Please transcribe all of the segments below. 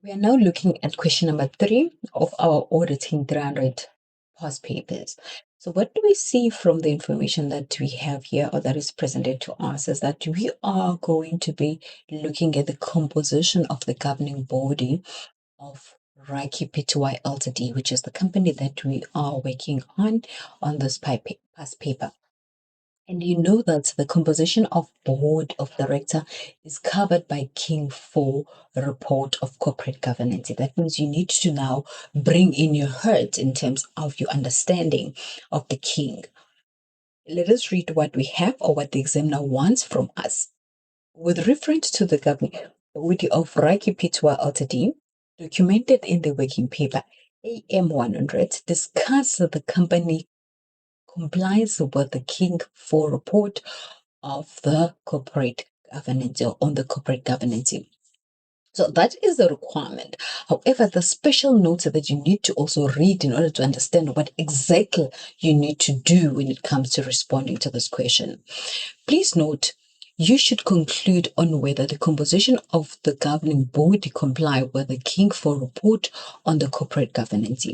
We are now looking at question number 3 of our auditing 300 past papers. So what do we see from the information that we have here or that is presented to us is that we are going to be looking at the composition of the governing body of Reiki Pty Ltd, which is the company that we are working on this past paper. And you know that the composition of board of director is covered by King 4 report of corporate governance. That means you need to now bring in your heart in terms of your understanding of the king. Let us read what we have or what the examiner wants from us. With reference to the governing body of Reiki Pty Ltd, documented in the working paper AM 100, discuss the company complies with the King 4 report of the corporate governance or on the corporate governance. So that is the requirement. However, the special notes that you need to also read in order to understand what exactly you need to do when it comes to responding to this question. Please note, you should conclude on whether the composition of the governing body comply with the King 4 report on the corporate governance.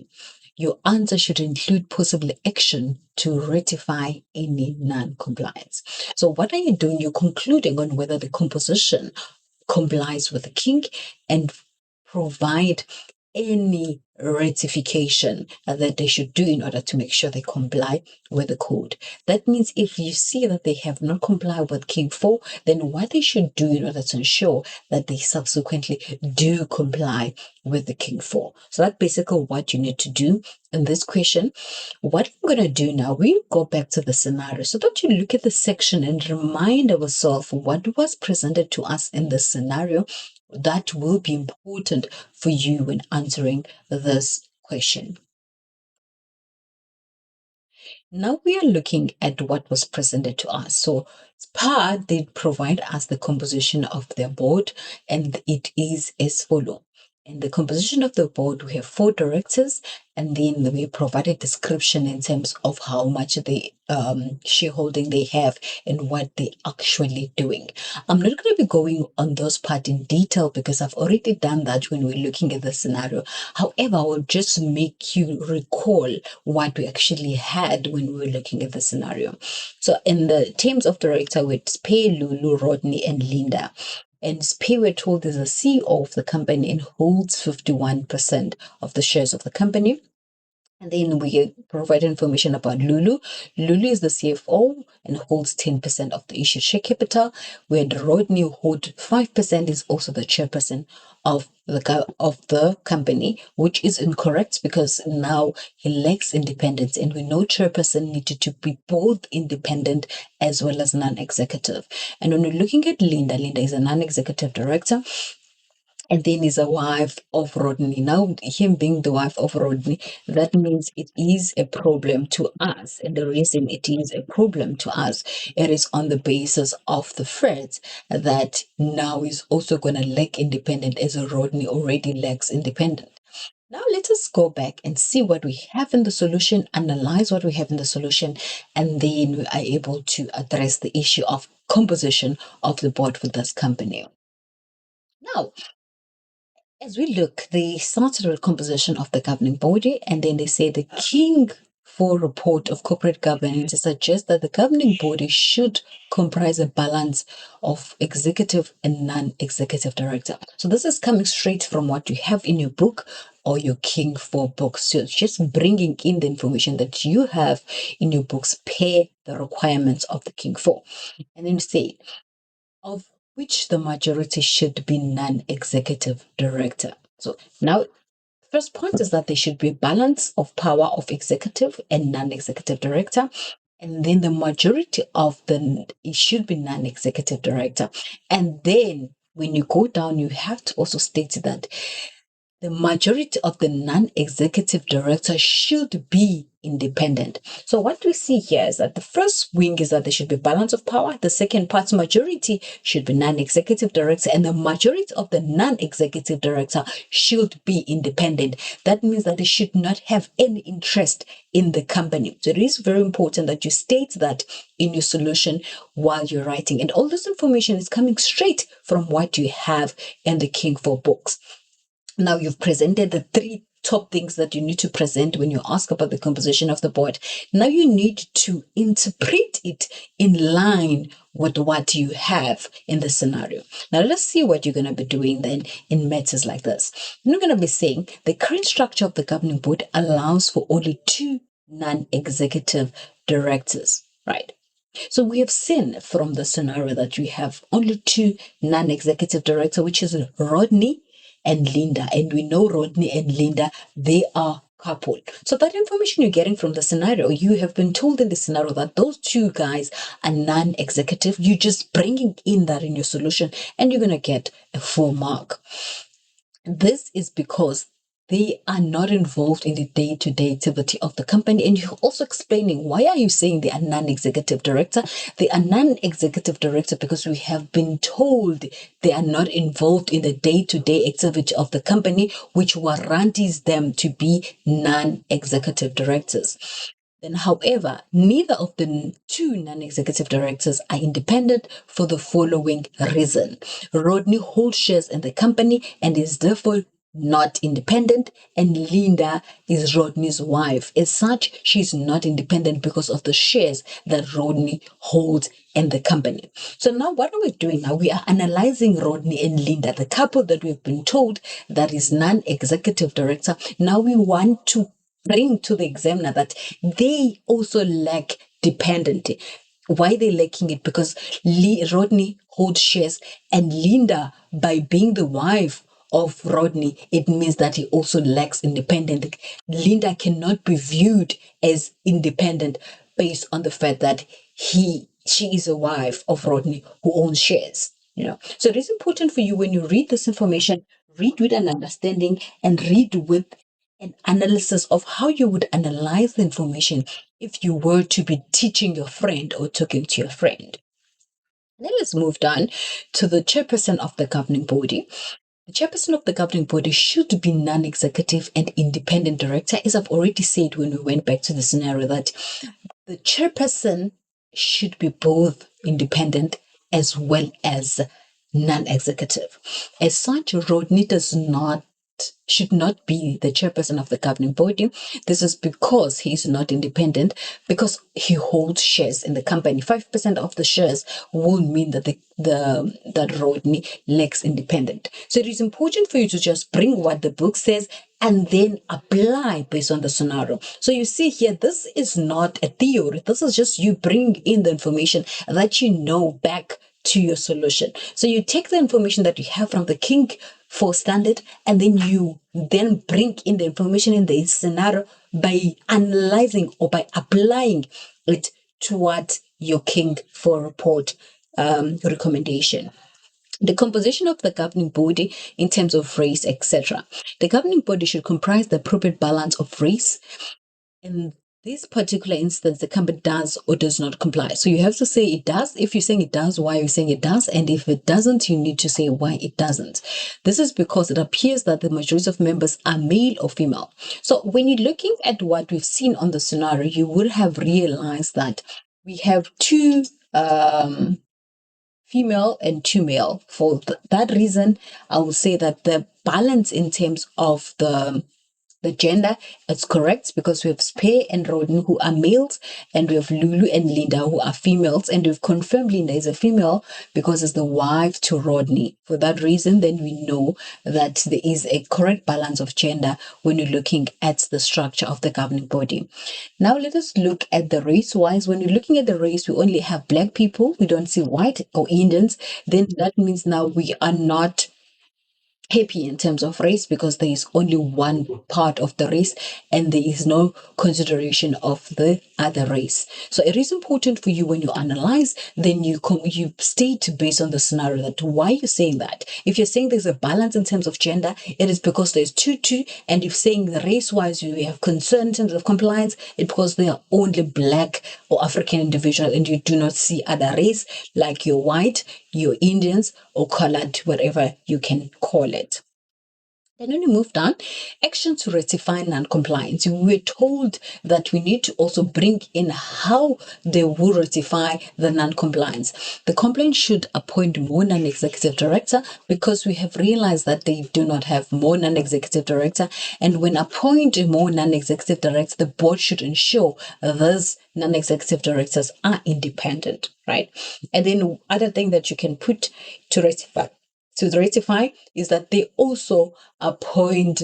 Your answer should include possible action to rectify any non-compliance. So what are you doing? You're concluding on whether the composition complies with the king and provide any rectification that they should do in order to make sure they comply with the code. That means if you see that they have not complied with King 4, then what they should do in order to ensure that they subsequently do comply with the King 4. So that's basically what you need to do in this question. What I'm going to do now, we go back to the scenario. So don't you look at the section and remind ourselves what was presented to us in the scenario. That will be important for you when answering this question. Now we are looking at what was presented to us. So SPA did provide us the composition of their board, and it is as follows. In the composition of the board, we have 4 directors, and then we provide a description in terms of how much the shareholding they have and what they're actually doing. I'm not going to be going on those parts in detail because I've already done that when we're looking at the scenario. However, I will just make you recall what we actually had when we were looking at the scenario. So in the teams of director, with Pay, Lulu, Rodney, and Linda. And Pay, we're told, is the CEO of the company and holds 51% of the shares of the company. And then we provide information about Lulu. Lulu is the CFO and holds 10% of the issued share capital, where Rodney, who holds 5%, is also the chairperson of the company, which is incorrect because now he lacks independence, and we know chairperson needed to be both independent as well as non-executive. And when we're looking at Linda, Linda is a non-executive director, and then is a wife of Rodney. Now, him being the wife of Rodney, that means it is a problem to us. And the reason it is a problem to us, it is on the basis of the fact that now is also going to lack independent as Rodney already lacks independent. Now let us go back and see what we have in the solution, analyze what we have in the solution, and then we are able to address the issue of composition of the board for this company. Now, as we look, they started with composition of the governing body, and then they say the King 4 report of corporate governance suggests that the governing body should comprise a balance of executive and non-executive director. So this is coming straight from what you have in your book or your King 4 book. So it's just bringing in the information that you have in your books per the requirements of the King 4. And then say, of which the majority should be non-executive director. So now, first point is that there should be a balance of power of executive and non-executive director. And then the majority of it should be non-executive director. And then when you go down, you have to also state that the majority of the non-executive director should be independent. So what we see here is that the first wing is that there should be balance of power. The second part, majority, should be non-executive director, and the majority of the non-executive director should be independent. That means that they should not have any interest in the company. So it is very important that you state that in your solution while you're writing. And all this information is coming straight from what you have in the King 4 books. Now you've presented the three top things that you need to present when you ask about the composition of the board. Now you need to interpret it in line with what you have in the scenario. Now let's see what you're going to be doing then in matters like this. You're going to be saying the current structure of the governing board allows for only two non-executive directors, right? So we have seen from the scenario that we have only two non-executive directors, which is Rodney and Linda. And we know Rodney and Linda, they are couple. So that information you're getting from the scenario, you have been told in the scenario that those two guys are non-executive. You're just bringing in that in your solution and you're going to get a full mark. This is because they are not involved in the day-to-day activity of the company. And you're also explaining why are you saying they are non-executive director? They are non-executive director because we have been told they are not involved in the day-to-day activity of the company, which warrants them to be non-executive directors. Then, however, neither of the two non executive directors are independent for the following reason. Rodney holds shares in the company and is therefore not independent, and Linda is Rodney's wife. As such, she's not independent because of the shares that Rodney holds in the company. So now what are we doing now? We are analyzing Rodney and Linda, the couple that we've been told that is non-executive director. Now we want to bring to the examiner that they also lack dependency. Why they lacking it? Because Rodney holds shares, and Linda, by being the wife of Rodney, it means that he also lacks independence. Linda cannot be viewed as independent based on the fact that she is a wife of Rodney who owns shares. So it is important for you when you read this information, read with an understanding and read with an analysis of how you would analyze the information if you were to be teaching your friend or talking to your friend. Then let's move down to the chairperson of the governing body. The chairperson of the governing body should be non-executive and independent director, as I've already said when we went back to the scenario, that the chairperson should be both independent as well as non-executive. As such, Rodney should not be the chairperson of the governing body. This is because he is not independent, because he holds shares in the company. 5% of the shares will mean that that Rodney lacks independent. So it is important for you to just bring what the book says and then apply based on the scenario. So you see here, this is not a theory. This is just you bring in the information that you know back to your solution. So you take the information that you have from the King 4 standard, and then you then bring in the information in the scenario by analyzing or by applying it toward your King 4 report recommendation. The composition of the governing body in terms of race, etc. The governing body should comprise the appropriate balance of race. In this particular instance, the company does or does not comply. So you have to say it does. If you're saying it does, why are you saying it does? And if it doesn't, you need to say why it doesn't. This is because it appears that the majority of members are male or female. So when you're looking at what we've seen on the scenario, you would have realized that we have two female and two male. For that reason, I would say that the balance in terms of the gender is correct, because we have Spare and Rodney who are males, and we have Lulu and Linda who are females, and we've confirmed Linda is a female because it's the wife to Rodney. For that reason, then we know that there is a correct balance of gender when you're looking at the structure of the governing body. Now let us look at the race wise. When you're looking at the race, we only have black people, we don't see white or Indians. Then that means now we are not happy in terms of race, because there is only one part of the race and there is no consideration of the other race. So it is important for you when you analyze, then you state based on the scenario that why you're saying that. If you're saying there's a balance in terms of gender, it is because there's two, and if saying the race wise you have concern in terms of compliance, it's because they are only black or African individual and you do not see other race like your white, your Indians, or colored, whatever you can call it. Then when we move down, action to rectify non-compliance. We were told that we need to also bring in how they will rectify the non-compliance. The complaint should appoint more non-executive director because we have realized that they do not have more non-executive director. And when appointing more non-executive director, the board should ensure those non-executive directors are independent, right? And then other thing that you can put to ratify is that they also appoint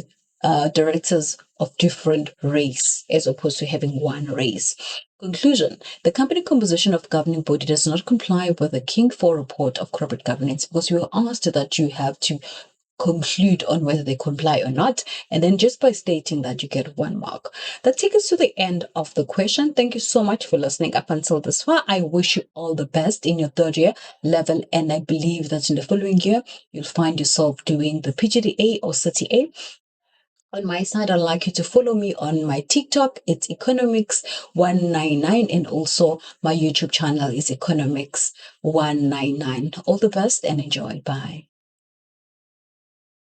directors of different race as opposed to having one race. Conclusion: the company composition of governing body does not comply with the King 4 report of corporate governance because you were asked that you have to conclude on whether they comply or not. And then just by stating that, you get 1 mark. That takes us to the end of the question. Thank you so much for listening up until this far. I wish you all the best in your third year level. And I believe that in the following year, you'll find yourself doing the PGDA or CTA. On my side, I'd like you to follow me on my TikTok. It's Economics 199, and also my YouTube channel is Economics 199. All the best and enjoy. Bye.